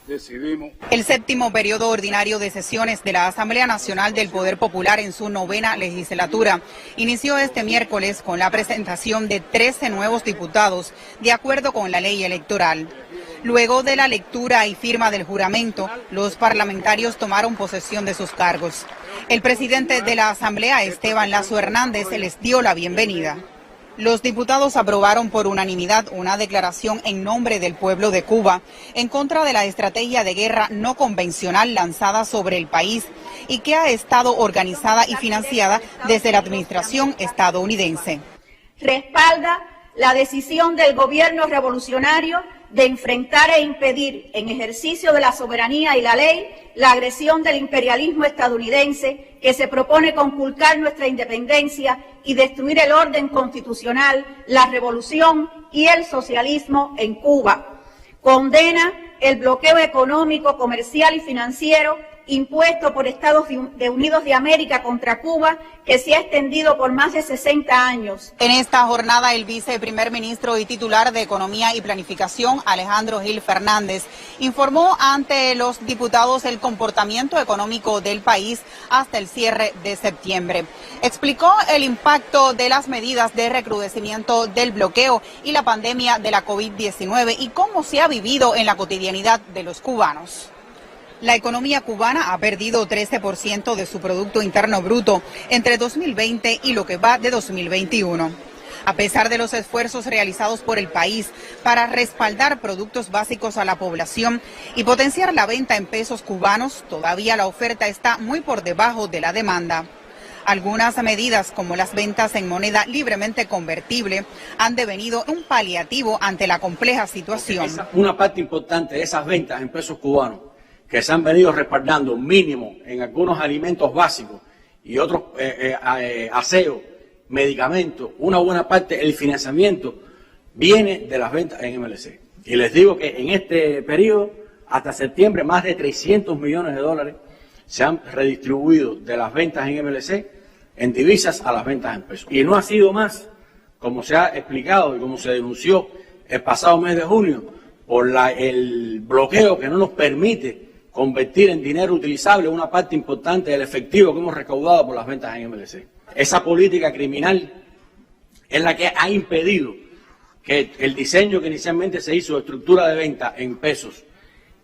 decidimos. El séptimo periodo ordinario de sesiones de la Asamblea Nacional del Poder Popular en su 9ª legislatura inició este miércoles con la presentación de 13 nuevos diputados de acuerdo con la ley electoral. Luego de la lectura y firma del juramento, los parlamentarios tomaron posesión de sus cargos. El presidente de la Asamblea, Esteban Lazo Hernández, les dio la bienvenida. Los diputados aprobaron por unanimidad una declaración en nombre del pueblo de Cuba en contra de la estrategia de guerra no convencional lanzada sobre el país y que ha estado organizada y financiada desde la administración estadounidense. Respalda la decisión del gobierno revolucionario de enfrentar e impedir, en ejercicio de la soberanía y la ley, la agresión del imperialismo estadounidense que se propone conculcar nuestra independencia y destruir el orden constitucional, la revolución y el socialismo en Cuba. Condena el bloqueo económico, comercial y financiero impuesto por Estados Unidos de América contra Cuba, que se ha extendido por más de 60 años. En esta jornada, el viceprimer ministro y titular de Economía y Planificación, Alejandro Gil Fernández, informó ante los diputados el comportamiento económico del país hasta el cierre de septiembre. Explicó el impacto de las medidas de recrudecimiento del bloqueo y la pandemia de la COVID-19 y cómo se ha vivido en la cotidianidad de los cubanos. La economía cubana ha perdido 13% de su Producto Interno Bruto entre 2020 y lo que va de 2021. A pesar de los esfuerzos realizados por el país para respaldar productos básicos a la población y potenciar la venta en pesos cubanos, todavía la oferta está muy por debajo de la demanda. Algunas medidas, como las ventas en moneda libremente convertible, han devenido un paliativo ante la compleja situación. Una parte importante de esas ventas en pesos cubanos que se han venido respaldando mínimo en algunos alimentos básicos y otros aseo, medicamentos, una buena parte del financiamiento viene de las ventas en MLC. Y les digo que en este periodo, hasta septiembre, más de 300 millones de dólares se han redistribuido de las ventas en MLC en divisas a las ventas en pesos. Y no ha sido más, como se ha explicado y como se denunció el pasado mes de junio, por el bloqueo que no nos permite convertir en dinero utilizable una parte importante del efectivo que hemos recaudado por las ventas en MLC. Esa política criminal es la que ha impedido que el diseño que inicialmente se hizo de estructura de venta en pesos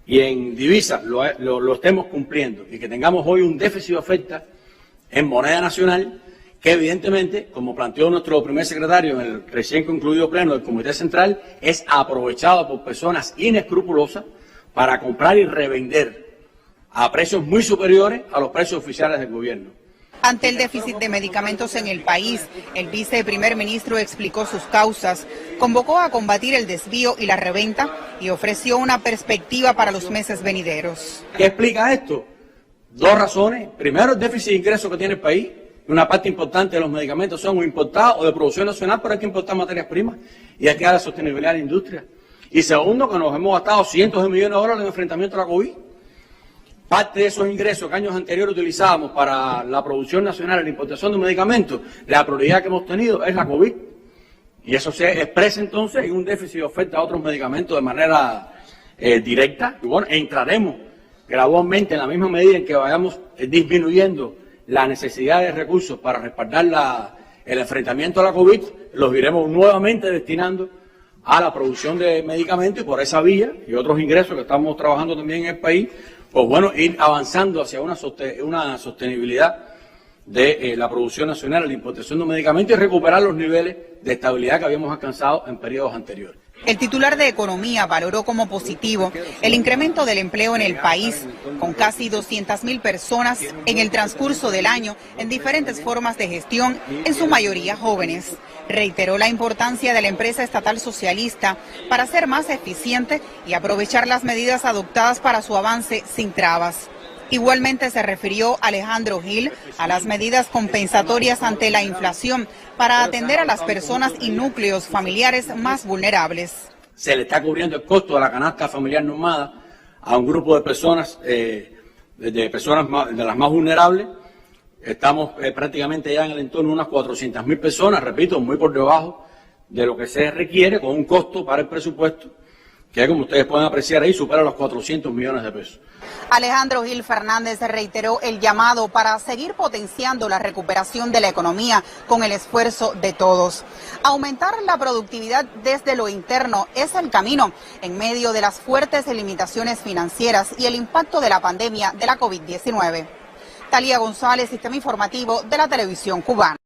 y en divisas lo estemos cumpliendo y que tengamos hoy un déficit de oferta en moneda nacional que evidentemente, como planteó nuestro primer secretario en el recién concluido pleno del Comité Central, es aprovechado por personas inescrupulosas para comprar y revender a precios muy superiores a los precios oficiales del gobierno. Ante el déficit de medicamentos en el país, el viceprimer ministro explicó sus causas, convocó a combatir el desvío y la reventa y ofreció una perspectiva para los meses venideros. ¿Qué explica esto? Dos razones. Primero, el déficit de ingresos que tiene el país. Una parte importante de los medicamentos son importados o de producción nacional, pero hay que importar materias primas y hay que dar la sostenibilidad a la industria. Y segundo, que nos hemos gastado cientos de millones de dólares en enfrentamiento a la COVID. Parte de esos ingresos que años anteriores utilizábamos para la producción nacional y la importación de medicamentos, la prioridad que hemos tenido es la COVID. Y eso se expresa entonces en un déficit de oferta a otros medicamentos de manera directa. Y bueno, entraremos gradualmente en la misma medida en que vayamos disminuyendo la necesidad de recursos para respaldar el enfrentamiento a la COVID, los iremos nuevamente destinando a la producción de medicamentos y por esa vía y otros ingresos que estamos trabajando también en el país, pues bueno, ir avanzando hacia una sostenibilidad de la producción nacional, la importación de medicamentos y recuperar los niveles de estabilidad que habíamos alcanzado en periodos anteriores. El titular de Economía valoró como positivo el incremento del empleo en el país, con casi 200.000 personas en el transcurso del año en diferentes formas de gestión, en su mayoría jóvenes. Reiteró la importancia de la empresa estatal socialista para ser más eficiente y aprovechar las medidas adoptadas para su avance sin trabas. Igualmente se refirió Alejandro Gil a las medidas compensatorias ante la inflación para atender a las personas y núcleos familiares más vulnerables. Se le está cubriendo el costo de la canasta familiar normada a un grupo de personas, de las más vulnerables. Estamos prácticamente ya en el entorno de unas 400.000 personas, repito, muy por debajo de lo que se requiere, con un costo para el presupuesto que como ustedes pueden apreciar ahí supera los 400 millones de pesos. Alejandro Gil Fernández reiteró el llamado para seguir potenciando la recuperación de la economía con el esfuerzo de todos. Aumentar la productividad desde lo interno es el camino en medio de las fuertes limitaciones financieras y el impacto de la pandemia de la COVID-19. Talía González, Sistema Informativo de la Televisión Cubana.